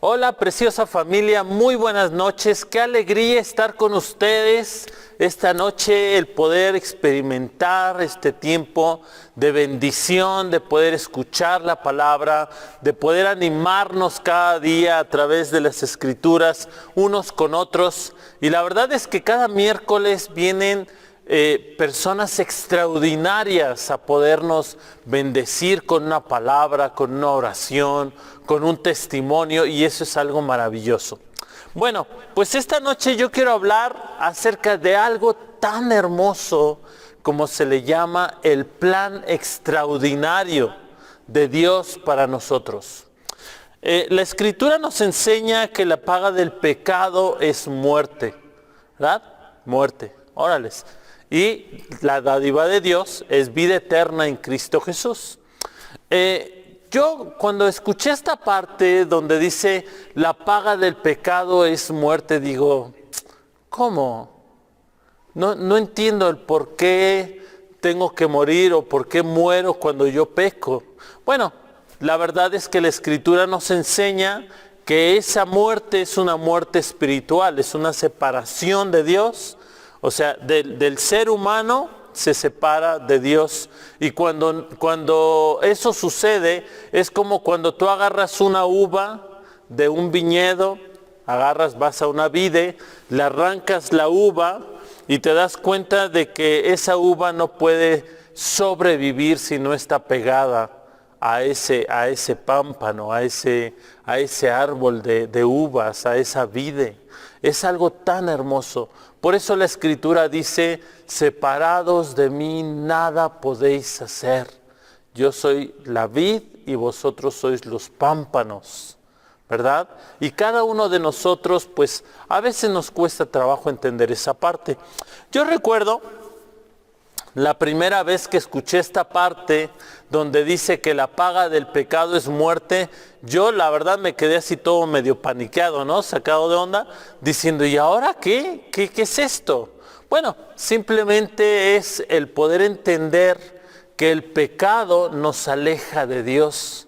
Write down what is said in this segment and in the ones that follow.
Hola, preciosa familia, muy buenas noches. Qué alegría estar con ustedes esta noche, el poder experimentar este tiempo de bendición, de poder escuchar la palabra, de poder animarnos cada día a través de las escrituras unos con otros. Y la verdad es que cada miércoles vienen personas extraordinarias a podernos bendecir con una palabra, con una oración, con un testimonio, y eso es algo maravilloso. Bueno, pues esta noche yo quiero hablar acerca de algo tan hermoso como se le llama el plan extraordinario de Dios para nosotros. La Escritura nos enseña que la paga del pecado es muerte, ¿verdad? Muerte, órales. Y la dádiva de Dios es vida eterna en Cristo Jesús. Yo cuando escuché esta parte donde dice la paga del pecado es muerte, digo, ¿cómo? No entiendo el por qué tengo que morir o por qué muero cuando yo peco. Bueno, la verdad es que la Escritura nos enseña que esa muerte es una muerte espiritual, es una separación de Dios. O sea, del ser humano se separa de Dios. Y cuando eso sucede, es como cuando tú agarras una uva de un viñedo, vas a una vide, le arrancas la uva y te das cuenta de que esa uva no puede sobrevivir si no está pegada a ese pámpano, a ese árbol de uvas, a esa vide. Es algo tan hermoso. Por eso la Escritura dice, separados de mí nada podéis hacer. Yo soy la vid y vosotros sois los pámpanos, ¿verdad? Y cada uno de nosotros, pues, a veces nos cuesta trabajo entender esa parte. Yo recuerdo la primera vez que escuché esta parte donde dice que la paga del pecado es muerte, yo la verdad me quedé así todo medio paniqueado, ¿no? Sacado de onda, diciendo, ¿y ahora qué? ¿Qué es esto? Bueno, simplemente es el poder entender que el pecado nos aleja de Dios.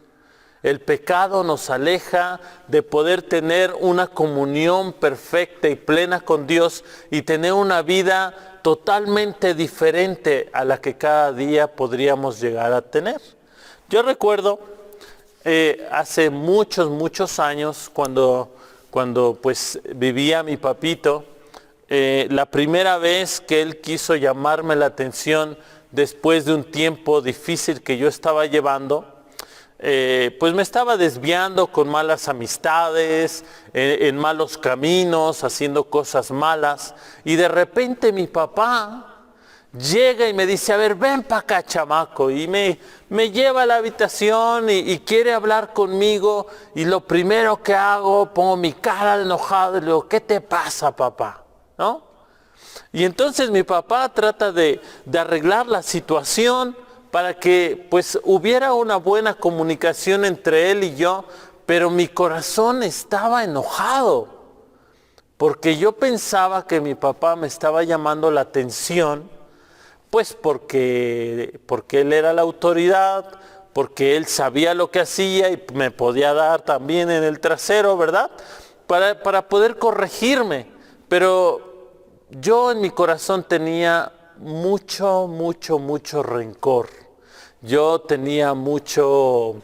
El pecado nos aleja de poder tener una comunión perfecta y plena con Dios y tener una vida totalmente diferente a la que cada día podríamos llegar a tener. Yo recuerdo hace muchos años cuando pues vivía mi papito, la primera vez que él quiso llamarme la atención después de un tiempo difícil que yo estaba llevando, pues me estaba desviando con malas amistades, en malos caminos, haciendo cosas malas. Y de repente mi papá llega y me dice, a ver, ven para acá, chamaco. Y me lleva a la habitación y quiere hablar conmigo. Y lo primero que hago, pongo mi cara enojado y le digo, ¿qué te pasa, papá? ¿No? Y entonces mi papá trata de arreglar la situación para que pues hubiera una buena comunicación entre él y yo, pero mi corazón estaba enojado, porque yo pensaba que mi papá me estaba llamando la atención, pues porque él era la autoridad, porque él sabía lo que hacía y me podía dar también en el trasero, ¿verdad? Para poder corregirme, pero yo en mi corazón tenía mucho rencor. Yo tenía mucho,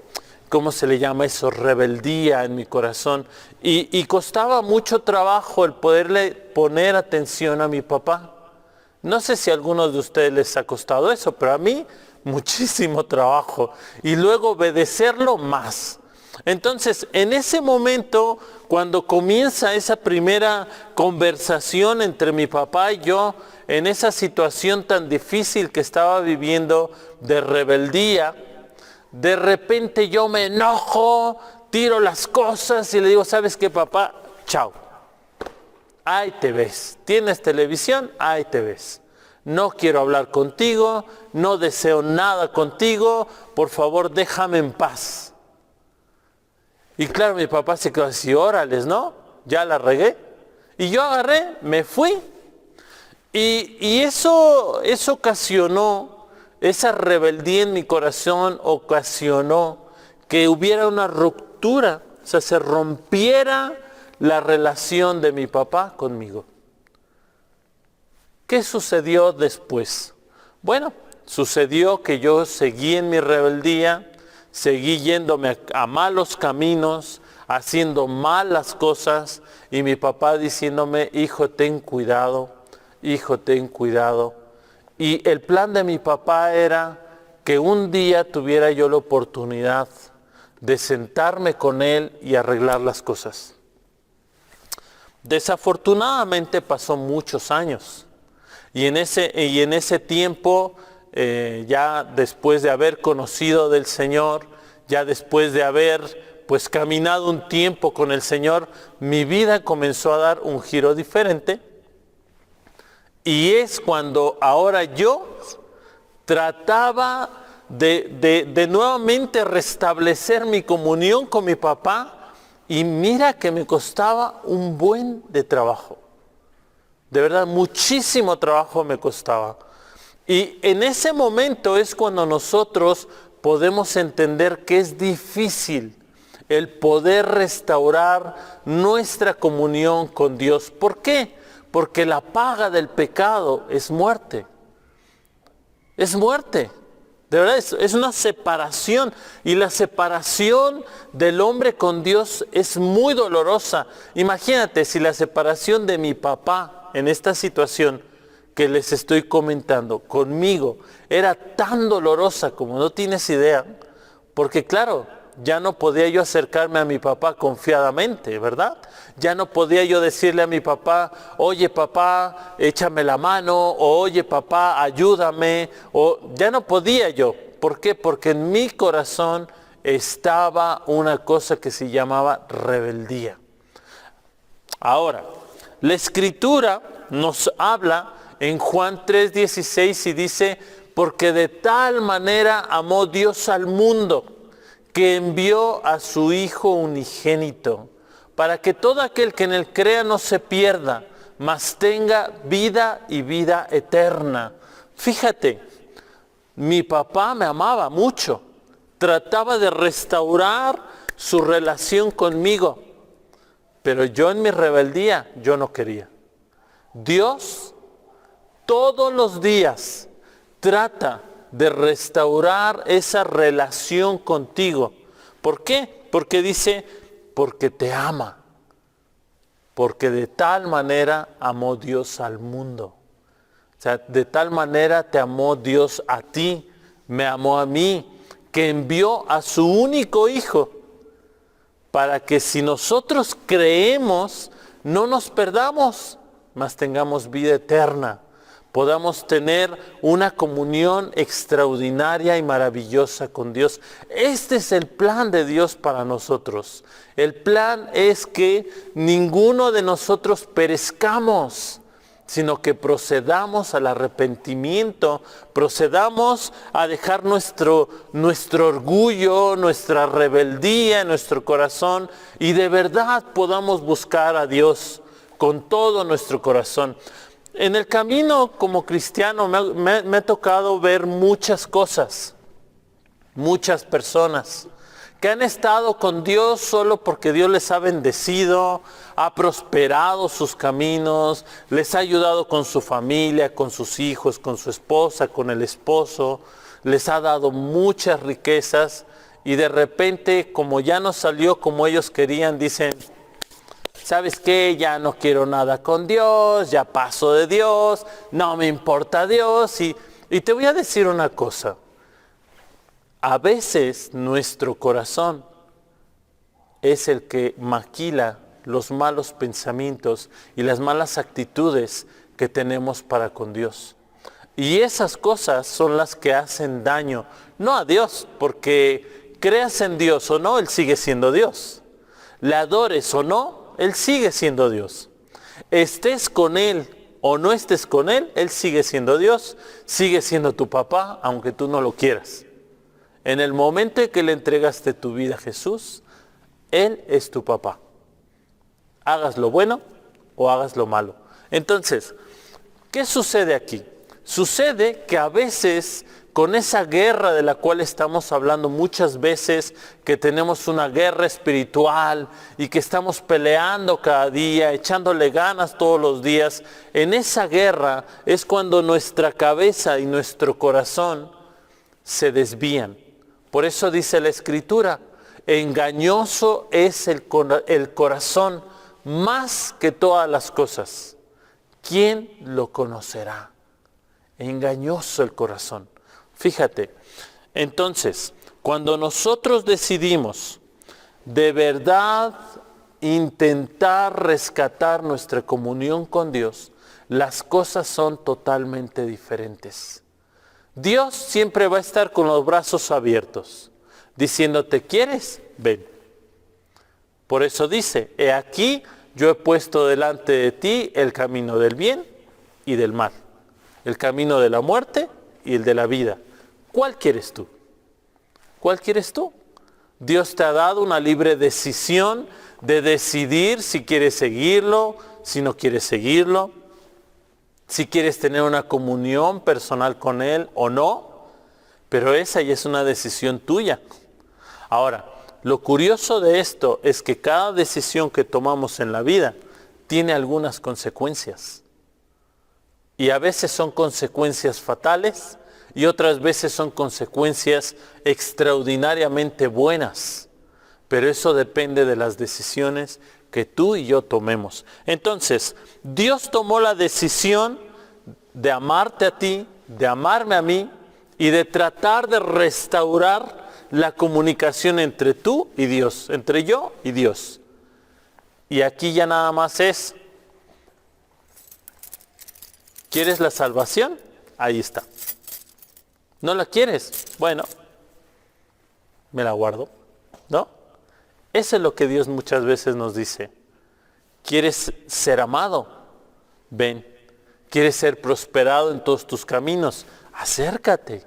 ¿cómo se le llama eso? Rebeldía en mi corazón. Y costaba mucho trabajo el poderle poner atención a mi papá. No sé si a algunos de ustedes les ha costado eso, pero a mí muchísimo trabajo. Y luego obedecerlo más. Entonces, en ese momento, cuando comienza esa primera conversación entre mi papá y yo, en esa situación tan difícil que estaba viviendo de rebeldía, de repente yo me enojo, tiro las cosas y le digo, ¿sabes qué, papá? Chao. Ahí te ves. ¿Tienes televisión? Ahí te ves. No quiero hablar contigo, no deseo nada contigo, por favor déjame en paz. Y claro, mi papá se quedó así, órales, ¿no? Ya la regué. Y yo agarré, me fui. Y eso ocasionó, esa rebeldía en mi corazón ocasionó que hubiera una ruptura O sea, se rompiera la relación de mi papá conmigo. ¿Qué sucedió después? Bueno, sucedió que yo seguí en mi rebeldía, seguí yéndome a malos caminos, haciendo malas cosas, y mi papá diciéndome, hijo, ten cuidado, hijo, ten cuidado. Y el plan de mi papá era que un día tuviera yo la oportunidad de sentarme con él y arreglar las cosas. Desafortunadamente pasó muchos años, y en ese tiempo, ya después de haber conocido del Señor, ya después de haber pues caminado un tiempo con el Señor, mi vida comenzó a dar un giro diferente, y es cuando ahora yo trataba de nuevamente restablecer mi comunión con mi papá, y mira que me costaba un buen de trabajo. De verdad, muchísimo trabajo me costaba. Y en ese momento es cuando nosotros podemos entender que es difícil el poder restaurar nuestra comunión con Dios. ¿Por qué? Porque la paga del pecado es muerte. Es muerte. De verdad, es una separación. Y la separación del hombre con Dios es muy dolorosa. Imagínate si la separación de mi papá en esta situación que les estoy comentando conmigo era tan dolorosa como no tienes idea. Porque claro, ya no podía yo acercarme a mi papá confiadamente, ¿verdad? Ya no podía yo decirle a mi papá, oye papá, échame la mano, o oye papá, ayúdame, o ya no podía yo. ¿Por qué? Porque en mi corazón estaba una cosa que se llamaba rebeldía. Ahora, la Escritura nos habla en Juan 3:16 y dice, porque de tal manera amó Dios al mundo, que envió a su Hijo unigénito, para que todo aquel que en él crea no se pierda, mas tenga vida y vida eterna. Fíjate, mi papá me amaba mucho, trataba de restaurar su relación conmigo, pero yo en mi rebeldía, yo no quería. Dios todos los días trata de restaurar esa relación contigo. ¿Por qué? Porque dice, porque te ama. Porque de tal manera amó Dios al mundo. O sea, de tal manera te amó Dios a ti, me amó a mí, que envió a su único Hijo, para que si nosotros creemos, no nos perdamos, mas tengamos vida eterna. Podamos tener una comunión extraordinaria y maravillosa con Dios. Este es el plan de Dios para nosotros. El plan es que ninguno de nosotros perezcamos, sino que procedamos al arrepentimiento, procedamos a dejar nuestro orgullo, nuestra rebeldía en nuestro corazón, y de verdad podamos buscar a Dios con todo nuestro corazón. En el camino como cristiano me ha tocado ver muchas cosas, muchas personas que han estado con Dios solo porque Dios les ha bendecido, ha prosperado sus caminos, les ha ayudado con su familia, con sus hijos, con su esposa, con el esposo, les ha dado muchas riquezas, y de repente, como ya no salió como ellos querían, dicen, ¿sabes qué? Ya no quiero nada con Dios, ya paso de Dios, no me importa Dios. Y te voy a decir una cosa. A veces nuestro corazón es el que maquila los malos pensamientos y las malas actitudes que tenemos para con Dios. Y esas cosas son las que hacen daño, no a Dios, porque creas en Dios o no, Él sigue siendo Dios. Le adores o no, Él sigue siendo Dios. Estés con Él o no estés con Él, Él sigue siendo Dios, sigue siendo tu papá, aunque tú no lo quieras. En el momento en que le entregaste tu vida a Jesús, Él es tu papá. Hagas lo bueno o hagas lo malo. Entonces, ¿qué sucede aquí? Sucede que a veces con esa guerra de la cual estamos hablando muchas veces, que tenemos una guerra espiritual y que estamos peleando cada día, echándole ganas todos los días, en esa guerra es cuando nuestra cabeza y nuestro corazón se desvían. Por eso dice la Escritura, engañoso es el corazón más que todas las cosas. ¿Quién lo conocerá? Engañoso el corazón. Fíjate, entonces, cuando nosotros decidimos de verdad intentar rescatar nuestra comunión con Dios, las cosas son totalmente diferentes. Dios siempre va a estar con los brazos abiertos, diciéndote, ¿quieres? Ven. Por eso dice, he aquí, yo he puesto delante de ti el camino del bien y del mal, el camino de la muerte y el de la vida. ¿Cuál quieres tú? ¿Cuál quieres tú? Dios te ha dado una libre decisión de decidir si quieres seguirlo, si no quieres seguirlo, si quieres tener una comunión personal con Él o no, pero esa ya es una decisión tuya. Ahora, lo curioso de esto es que cada decisión que tomamos en la vida tiene algunas consecuencias. Y a veces son consecuencias fatales y otras veces son consecuencias extraordinariamente buenas. Pero eso depende de las decisiones que tú y yo tomemos. Entonces, Dios tomó la decisión de amarte a ti, de amarme a mí y de tratar de restaurar la comunicación entre tú y Dios, entre yo y Dios. Y aquí ya nada más es, ¿quieres la salvación? Ahí está. ¿No la quieres? Bueno, me la guardo, ¿no? Eso es lo que Dios muchas veces nos dice. ¿Quieres ser amado? Ven. ¿Quieres ser prosperado en todos tus caminos? Acércate.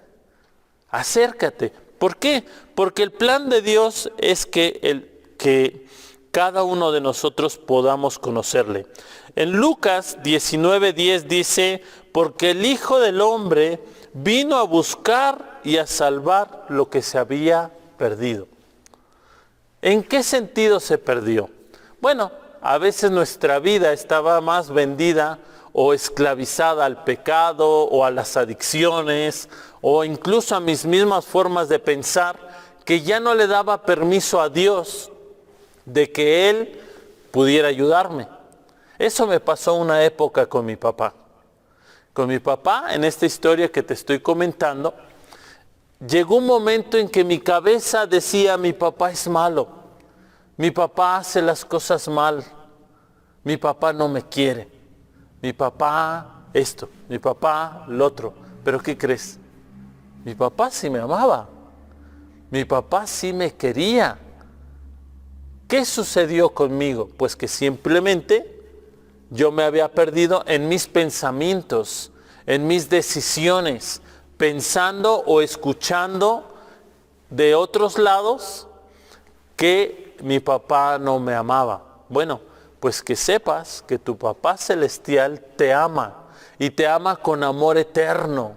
Acércate. ¿Por qué? Porque el plan de Dios es que cada uno de nosotros podamos conocerle. En Lucas 19:10 dice, porque el Hijo del Hombre vino a buscar y a salvar lo que se había perdido. ¿En qué sentido se perdió? Bueno, a veces nuestra vida estaba más vendida o esclavizada al pecado o a las adicciones o incluso a mis mismas formas de pensar, que ya no le daba permiso a Dios de que Él pudiera ayudarme. Eso me pasó una época con mi papá. Con mi papá, en esta historia que te estoy comentando, llegó un momento en que mi cabeza decía, mi papá es malo, mi papá hace las cosas mal, mi papá no me quiere, mi papá esto, mi papá lo otro. ¿Pero qué crees? Mi papá sí me amaba, mi papá sí me quería. ¿Qué sucedió conmigo? Pues que simplemente yo me había perdido en mis pensamientos, en mis decisiones, pensando o escuchando de otros lados que mi papá no me amaba. Bueno, pues que sepas que tu papá celestial te ama y te ama con amor eterno,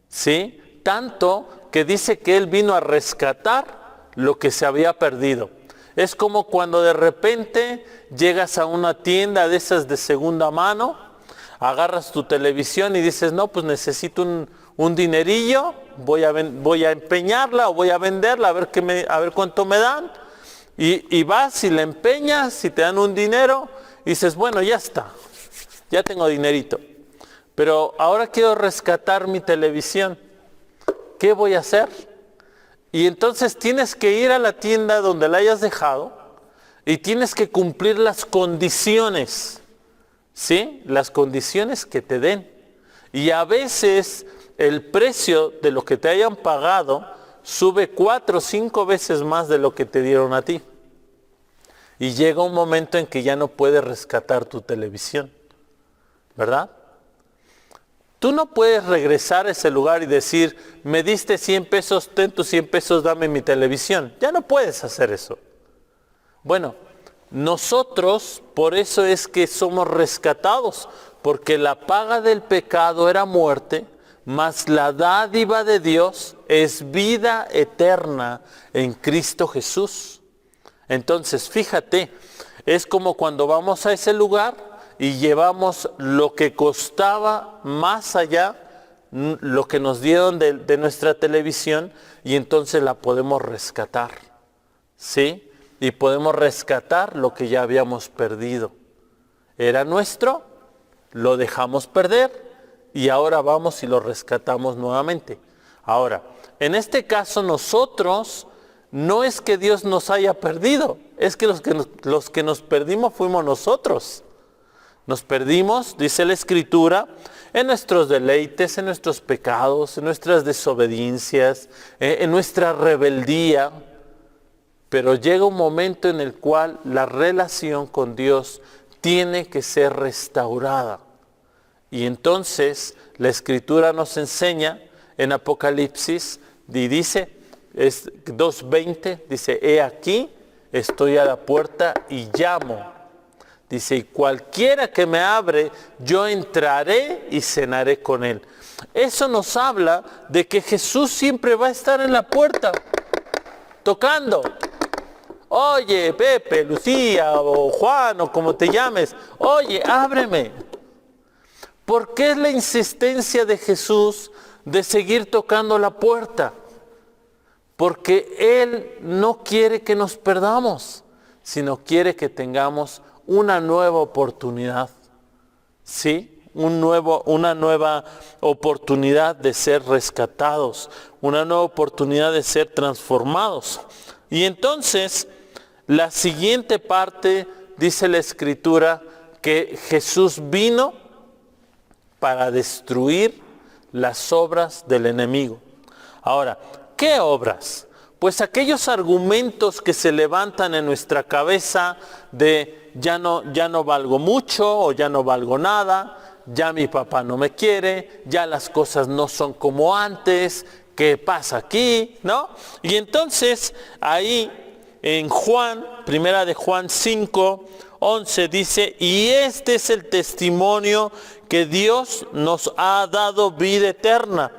¿sí? Tanto que dice que Él vino a rescatar lo que se había perdido. Es como cuando de repente llegas a una tienda de esas de segunda mano, agarras tu televisión y dices, no, pues necesito un dinerillo, voy a empeñarla o voy a venderla, a ver cuánto me dan. Y vas y la empeñas y te dan un dinero y dices, bueno, ya está, ya tengo dinerito. Pero ahora quiero rescatar mi televisión. ¿Qué voy a hacer? Y entonces tienes que ir a la tienda donde la hayas dejado y tienes que cumplir las condiciones, ¿sí? Las condiciones que te den. Y a veces el precio de lo que te hayan pagado sube 4 o 5 veces más de lo que te dieron a ti. Y llega un momento en que ya no puedes rescatar tu televisión, ¿verdad? Tú no puedes regresar a ese lugar y decir, me diste 100 pesos, ten tus 100 pesos, dame mi televisión. Ya no puedes hacer eso. Bueno, nosotros por eso es que somos rescatados, porque la paga del pecado era muerte, mas la dádiva de Dios es vida eterna en Cristo Jesús. Entonces, fíjate, es como cuando vamos a ese lugar y llevamos lo que costaba más allá, lo que nos dieron de nuestra televisión, y entonces la podemos rescatar, ¿sí? Y podemos rescatar lo que ya habíamos perdido. Era nuestro, lo dejamos perder, y ahora vamos y lo rescatamos nuevamente. Ahora, en este caso nosotros, no es que Dios nos haya perdido, es que los que nos perdimos fuimos nosotros. Nos perdimos, dice la Escritura, en nuestros deleites, en nuestros pecados, en nuestras desobediencias, en nuestra rebeldía. Pero llega un momento en el cual la relación con Dios tiene que ser restaurada. Y entonces la Escritura nos enseña en Apocalipsis, y dice, es 2:20, dice, he aquí, estoy a la puerta y llamo. Dice, y cualquiera que me abre, yo entraré y cenaré con él. Eso nos habla de que Jesús siempre va a estar en la puerta, tocando. Oye, Pepe, Lucía o Juan o como te llames, oye, ábreme. ¿Por qué es la insistencia de Jesús de seguir tocando la puerta? Porque Él no quiere que nos perdamos, sino quiere que tengamos una nueva oportunidad, ¿sí? Una nueva oportunidad de ser rescatados, una nueva oportunidad de ser transformados. Y entonces, la siguiente parte, dice la Escritura, que Jesús vino para destruir las obras del enemigo. Ahora, ¿qué obras? Pues aquellos argumentos que se levantan en nuestra cabeza de ya no valgo mucho o ya no valgo nada, ya mi papá no me quiere, ya las cosas no son como antes, ¿qué pasa aquí? ¿No? Y entonces ahí en primera de Juan 5:11 dice, y este es el testimonio que Dios nos ha dado vida eterna,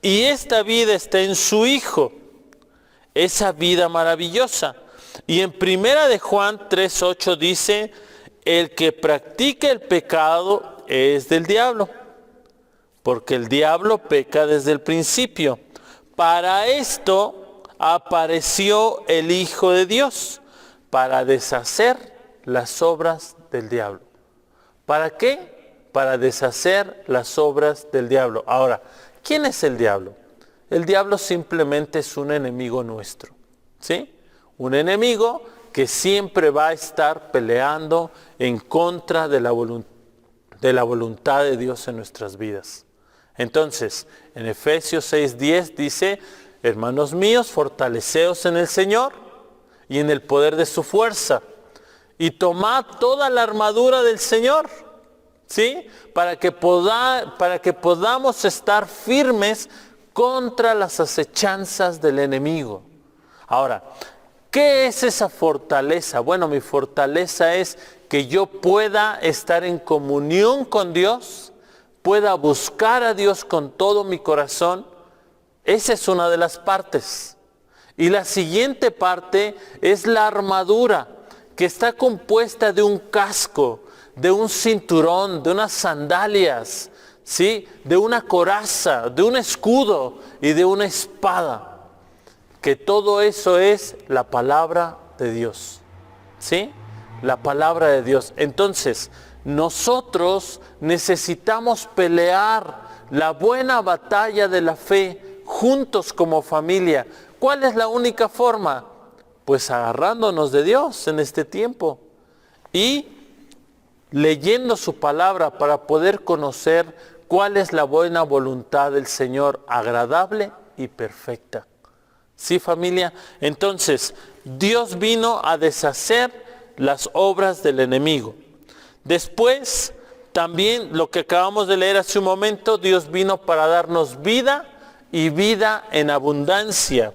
y esta vida está en su Hijo, esa vida maravillosa. Y en primera de Juan 3:8 dice, el que practica el pecado es del diablo, porque el diablo peca desde el principio. Para esto apareció el Hijo de Dios, para deshacer las obras del diablo. ¿Para qué? Para deshacer las obras del diablo. Ahora, ¿quién es el diablo? El diablo simplemente es un enemigo nuestro, ¿sí? Un enemigo que siempre va a estar peleando en contra de la voluntad de Dios en nuestras vidas. Entonces, en Efesios 6:10 dice, hermanos míos, fortaleceos en el Señor y en el poder de su fuerza, y tomad toda la armadura del Señor, ¿sí? Para que podamos estar firmes contra las acechanzas del enemigo. Ahora, ¿qué es esa fortaleza? Bueno, mi fortaleza es que yo pueda estar en comunión con Dios, pueda buscar a Dios con todo mi corazón. Esa es una de las partes. Y la siguiente parte es la armadura, que está compuesta de un casco, de un cinturón, de unas sandalias, ¿sí? De una coraza, de un escudo y de una espada. Que todo eso es la palabra de Dios, ¿sí? La palabra de Dios. Entonces, nosotros necesitamos pelear la buena batalla de la fe juntos como familia. ¿Cuál es la única forma? Pues agarrándonos de Dios en este tiempo y leyendo su palabra para poder conocer cuál es la buena voluntad del Señor, agradable y perfecta. ¿Sí, familia? Entonces, Dios vino a deshacer las obras del enemigo. Después, también lo que acabamos de leer hace un momento, Dios vino para darnos vida y vida en abundancia.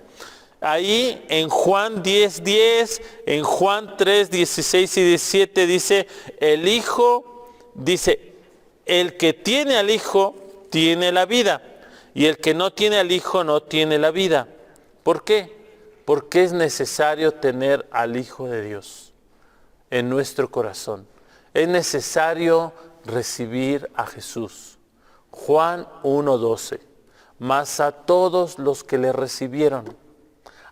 Ahí en Juan 10:10, en Juan 3:16 y 17 dice, el Hijo, dice, el que tiene al Hijo tiene la vida, y el que no tiene al Hijo no tiene la vida. ¿Por qué? Porque es necesario tener al Hijo de Dios en nuestro corazón. Es necesario recibir a Jesús. Juan 1:12. Mas a todos los que le recibieron,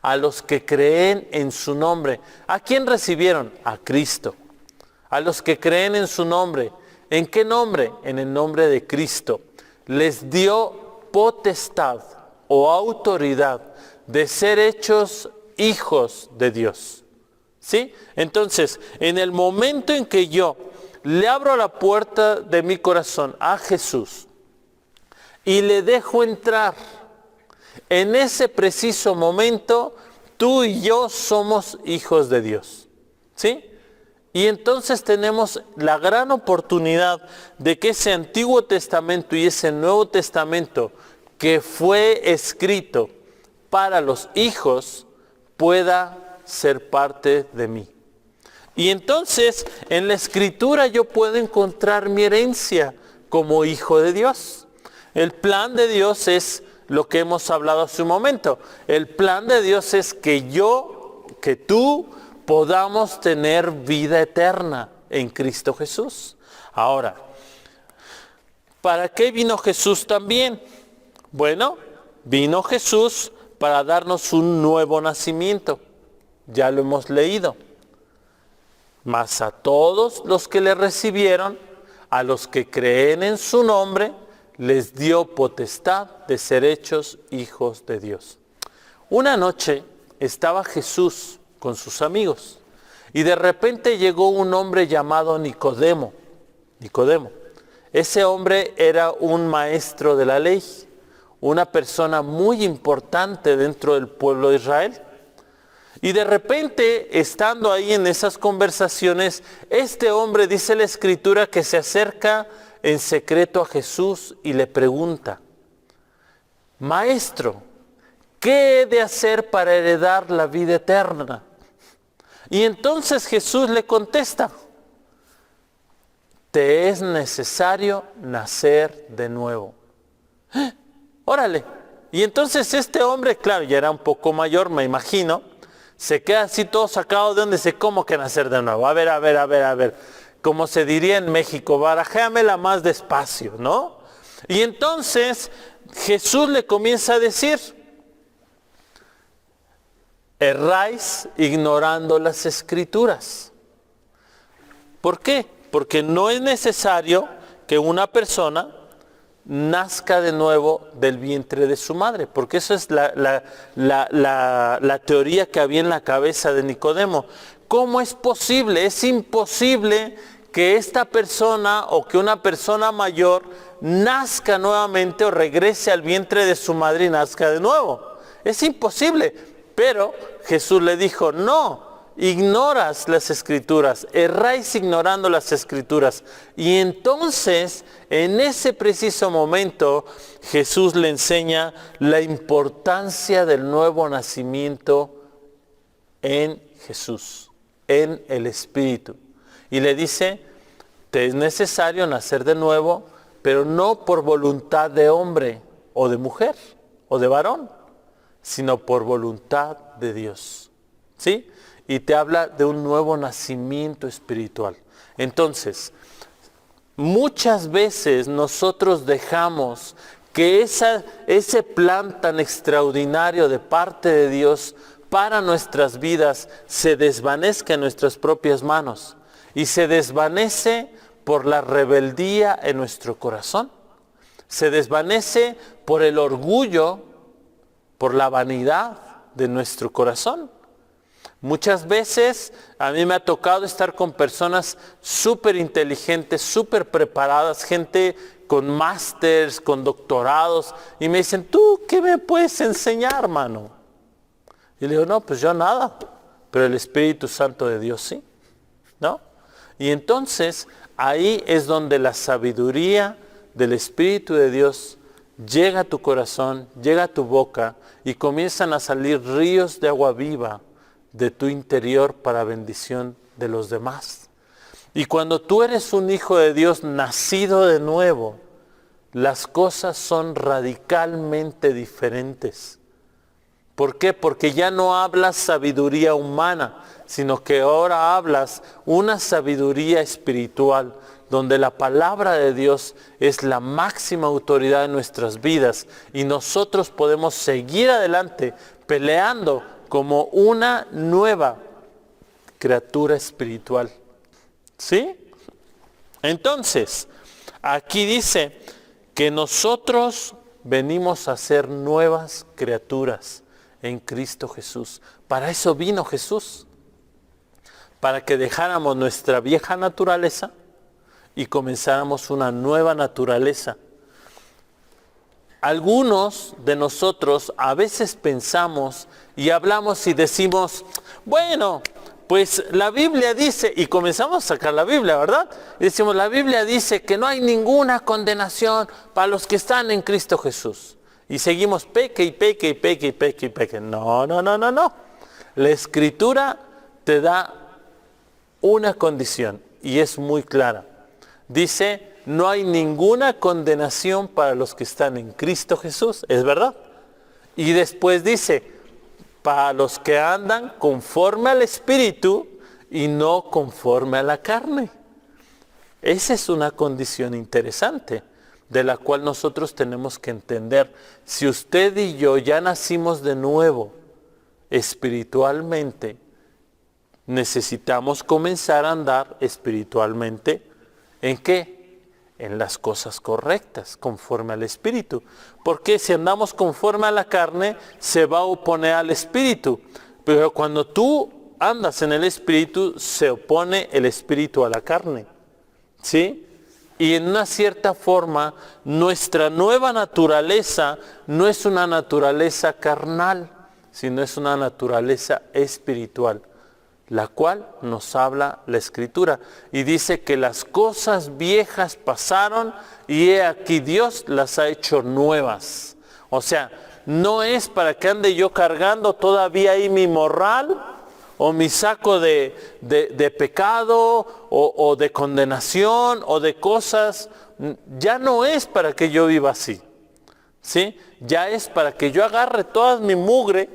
a los que creen en su nombre. ¿A quién recibieron? A Cristo. A los que creen en su nombre. ¿En qué nombre? En el nombre de Cristo. Les dio potestad o autoridad de ser hechos hijos de Dios. ¿Sí? Entonces, en el momento en que yo le abro la puerta de mi corazón a Jesús y le dejo entrar, en ese preciso momento, tú y yo somos hijos de Dios. ¿Sí? Y entonces tenemos la gran oportunidad de que ese Antiguo Testamento y ese Nuevo Testamento que fue escrito para los hijos pueda ser parte de mí. Y entonces en la Escritura yo puedo encontrar mi herencia como hijo de Dios. El plan de Dios es lo que hemos hablado hace un momento. El plan de Dios es que tú podamos tener vida eterna en Cristo Jesús. Ahora, ¿para qué vino Jesús también? Bueno, vino Jesús para darnos un nuevo nacimiento. Ya lo hemos leído. Mas a todos los que le recibieron, a los que creen en su nombre, les dio potestad de ser hechos hijos de Dios. Una noche estaba Jesús con sus amigos y de repente llegó un hombre llamado Nicodemo. Ese hombre era un maestro de la ley, una persona muy importante dentro del pueblo de Israel. Y de repente, estando ahí en esas conversaciones, este hombre, dice la Escritura, que se acerca en secreto a Jesús y le pregunta: Maestro, ¿qué he de hacer para heredar la vida eterna? Y entonces Jesús le contesta: te es necesario nacer de nuevo. Órale. Y entonces este hombre, claro, ya era un poco mayor, me imagino, se queda así todo sacado de donde, ¿cómo que nacer de nuevo? A ver. Como se diría en México, barajéamela más despacio, ¿no? Y entonces Jesús le comienza a decir: erráis ignorando las Escrituras. ¿Por qué? Porque no es necesario que una persona nazca de nuevo del vientre de su madre, porque eso es la teoría que había en la cabeza de Nicodemo. ¿Cómo es posible? Es imposible que esta persona o que una persona mayor nazca nuevamente o regrese al vientre de su madre y nazca de nuevo. Es imposible. Pero Jesús le dijo: no, ignoras las Escrituras, erráis ignorando las Escrituras. Y entonces, en ese preciso momento, Jesús le enseña la importancia del nuevo nacimiento en Jesús, en el Espíritu. Y le dice: te es necesario nacer de nuevo, pero no por voluntad de hombre o de mujer o de varón, sino por voluntad de Dios. ¿Sí? Y te habla de un nuevo nacimiento espiritual. Entonces, muchas veces nosotros dejamos que ese plan tan extraordinario de parte de Dios para nuestras vidas se desvanezca en nuestras propias manos. Y se desvanece por la rebeldía en nuestro corazón. Se desvanece por el orgullo, por la vanidad de nuestro corazón. Muchas veces a mí me ha tocado estar con personas súper inteligentes, súper preparadas, gente con másters, con doctorados, y me dicen: ¿tú qué me puedes enseñar, hermano? Y le digo: no, pues yo nada, pero el Espíritu Santo de Dios sí, ¿no? Y entonces ahí es donde la sabiduría del Espíritu de Dios llega a tu corazón, llega a tu boca, y comienzan a salir ríos de agua viva de tu interior para bendición de los demás. Y cuando tú eres un hijo de Dios nacido de nuevo, las cosas son radicalmente diferentes. ¿Por qué? Porque ya no hablas sabiduría humana, sino que ahora hablas una sabiduría espiritual, donde la palabra de Dios es la máxima autoridad en nuestras vidas y nosotros podemos seguir adelante peleando como una nueva criatura espiritual. ¿Sí? Entonces, aquí dice que nosotros venimos a ser nuevas criaturas en Cristo Jesús. Para eso vino Jesús, para que dejáramos nuestra vieja naturaleza y comenzáramos una nueva naturaleza. Algunos de nosotros a veces pensamos y hablamos y decimos, bueno, pues la Biblia dice, y comenzamos a sacar la Biblia, ¿verdad? Y decimos, la Biblia dice que no hay ninguna condenación para los que están en Cristo Jesús. Y seguimos peque y peque y peque y peque y peque. No. La Escritura te da una condición y es muy clara. Dice, no hay ninguna condenación para los que están en Cristo Jesús, ¿es verdad? Y después dice, para los que andan conforme al Espíritu y no conforme a la carne. Esa es una condición interesante, de la cual nosotros tenemos que entender. Si usted y yo ya nacimos de nuevo espiritualmente, necesitamos comenzar a andar espiritualmente. ¿En qué? En las cosas correctas, conforme al Espíritu. Porque si andamos conforme a la carne, se va a oponer al Espíritu. Pero cuando tú andas en el Espíritu, se opone el Espíritu a la carne. ¿Sí? Y en una cierta forma, nuestra nueva naturaleza no es una naturaleza carnal, sino es una naturaleza espiritual, la cual nos habla la Escritura. Y dice que las cosas viejas pasaron y he aquí Dios las ha hecho nuevas. O sea, no es para que ande yo cargando todavía ahí mi morral o mi saco de pecado o de condenación o de cosas. Ya no es para que yo viva así, ¿sí? Ya es para que yo agarre toda mi mugre,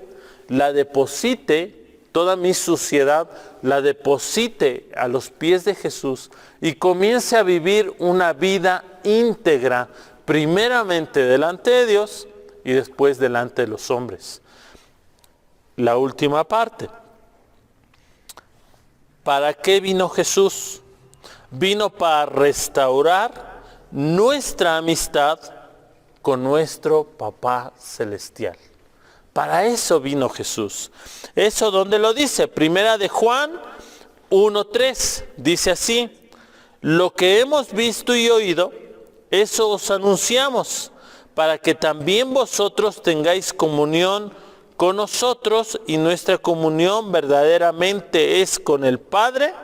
la deposite, toda mi suciedad, la deposite a los pies de Jesús y comience a vivir una vida íntegra, primeramente delante de Dios y después delante de los hombres. La última parte. ¿Para qué vino Jesús? Vino para restaurar nuestra amistad con nuestro Papá Celestial. Para eso vino Jesús. ¿Eso dónde lo dice? Primera de Juan 1:3. Dice así, lo que hemos visto y oído, eso os anunciamos, para que también vosotros tengáis comunión con nosotros, y nuestra comunión verdaderamente es con el Padre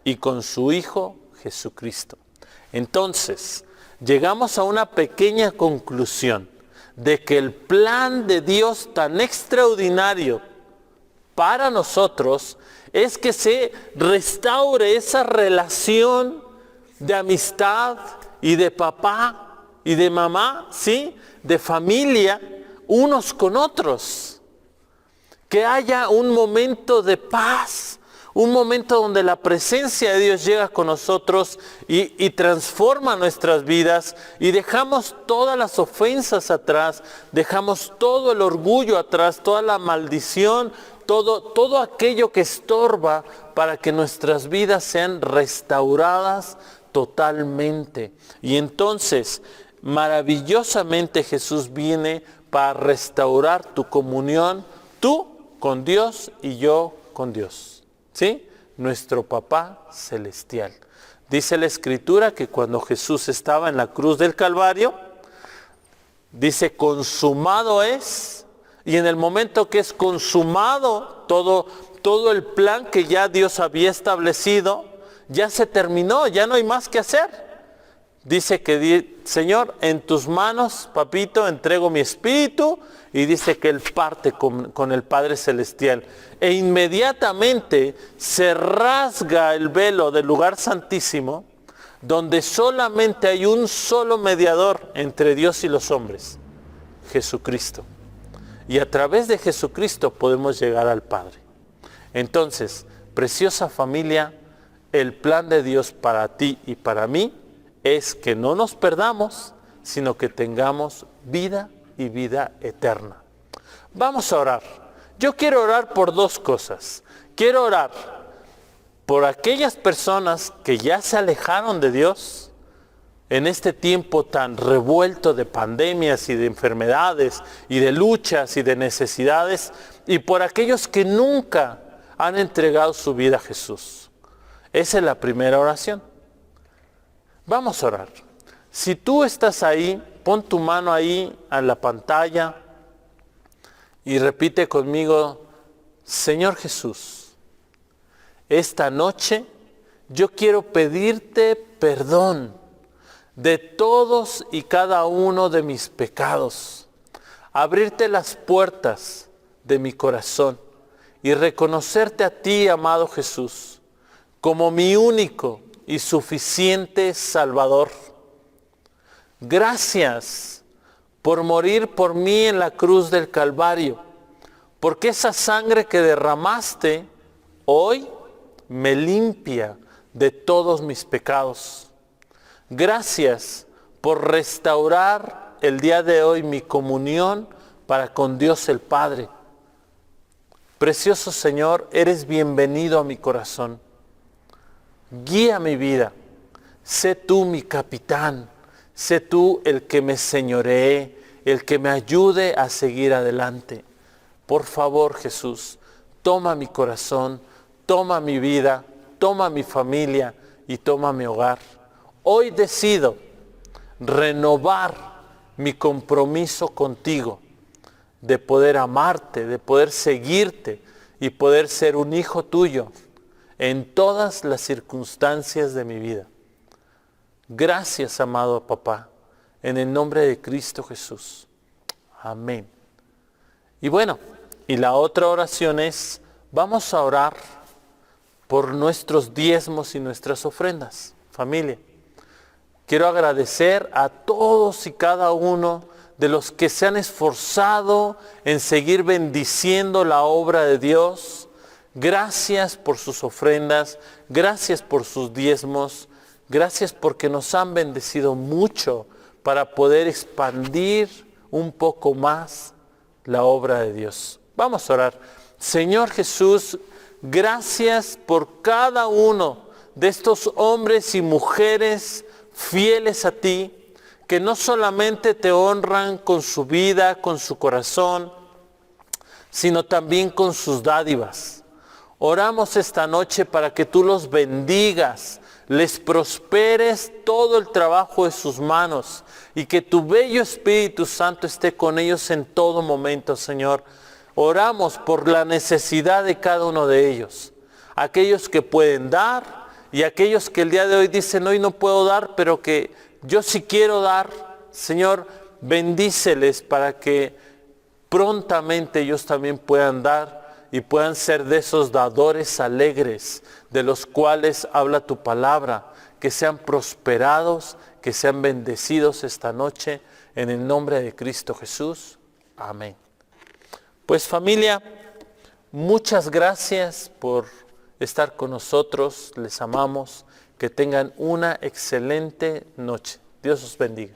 y con su Hijo Jesucristo. Entonces, llegamos a una pequeña conclusión de que el plan de Dios tan extraordinario para nosotros es que se restaure esa relación de amistad y de papá y de mamá, ¿sí? De familia, unos con otros. Que haya un momento de paz, un momento donde la presencia de Dios llega con nosotros y transforma nuestras vidas y dejamos todas las ofensas atrás, dejamos todo el orgullo atrás, toda la maldición, todo aquello que estorba para que nuestras vidas sean restauradas totalmente. Y entonces, maravillosamente Jesús viene para restaurar tu comunión, tú con Dios y yo con Dios, ¿sí? Nuestro Papá Celestial. Dice la Escritura que cuando Jesús estaba en la cruz del Calvario, dice, consumado es, y en el momento que es consumado todo el plan que ya Dios había establecido, ya se terminó, ya no hay más que hacer. Dice que, Señor, en tus manos, papito, entrego mi espíritu, y dice que Él parte con el Padre Celestial. E inmediatamente se rasga el velo del lugar santísimo, donde solamente hay un solo mediador entre Dios y los hombres, Jesucristo. Y a través de Jesucristo podemos llegar al Padre. Entonces, preciosa familia, el plan de Dios para ti y para mí es que no nos perdamos, sino que tengamos vida y vida eterna. Vamos a orar. Yo quiero orar por dos cosas. Quiero orar por aquellas personas que ya se alejaron de Dios en este tiempo tan revuelto de pandemias y de enfermedades y de luchas y de necesidades, y por aquellos que nunca han entregado su vida a Jesús. Esa es la primera oración. Vamos a orar. Si tú estás ahí, pon tu mano ahí en la pantalla y repite conmigo: Señor Jesús, esta noche yo quiero pedirte perdón de todos y cada uno de mis pecados, abrirte las puertas de mi corazón y reconocerte a ti, amado Jesús, como mi único y suficiente Salvador. Gracias por morir por mí en la cruz del Calvario, porque esa sangre que derramaste hoy me limpia de todos mis pecados. Gracias por restaurar el día de hoy mi comunión para con Dios el Padre. Precioso Señor, eres bienvenido a mi corazón. Guía mi vida. Sé tú mi capitán. Sé tú el que me señoree, el que me ayude a seguir adelante. Por favor, Jesús, toma mi corazón, toma mi vida, toma mi familia y toma mi hogar. Hoy decido renovar mi compromiso contigo, de poder amarte, de poder seguirte y poder ser un hijo tuyo en todas las circunstancias de mi vida. Gracias, amado papá, en el nombre de Cristo Jesús. Amén. Y bueno, y la otra oración es, vamos a orar por nuestros diezmos y nuestras ofrendas. Familia, quiero agradecer a todos y cada uno de los que se han esforzado en seguir bendiciendo la obra de Dios. Gracias por sus ofrendas, gracias por sus diezmos, gracias porque nos han bendecido mucho para poder expandir un poco más la obra de Dios. Vamos a orar. Señor Jesús, gracias por cada uno de estos hombres y mujeres fieles a ti, que no solamente te honran con su vida, con su corazón, sino también con sus dádivas. Oramos esta noche para que tú los bendigas, les prosperes todo el trabajo de sus manos y que tu bello Espíritu Santo esté con ellos en todo momento, Señor. Oramos por la necesidad de cada uno de ellos, aquellos que pueden dar y aquellos que el día de hoy dicen, hoy no puedo dar, pero que yo sí quiero dar. Señor, bendíceles para que prontamente ellos también puedan dar y puedan ser de esos dadores alegres de los cuales habla tu palabra, que sean prosperados, que sean bendecidos esta noche, en el nombre de Cristo Jesús. Amén. Pues familia, muchas gracias por estar con nosotros, les amamos, que tengan una excelente noche. Dios os bendiga.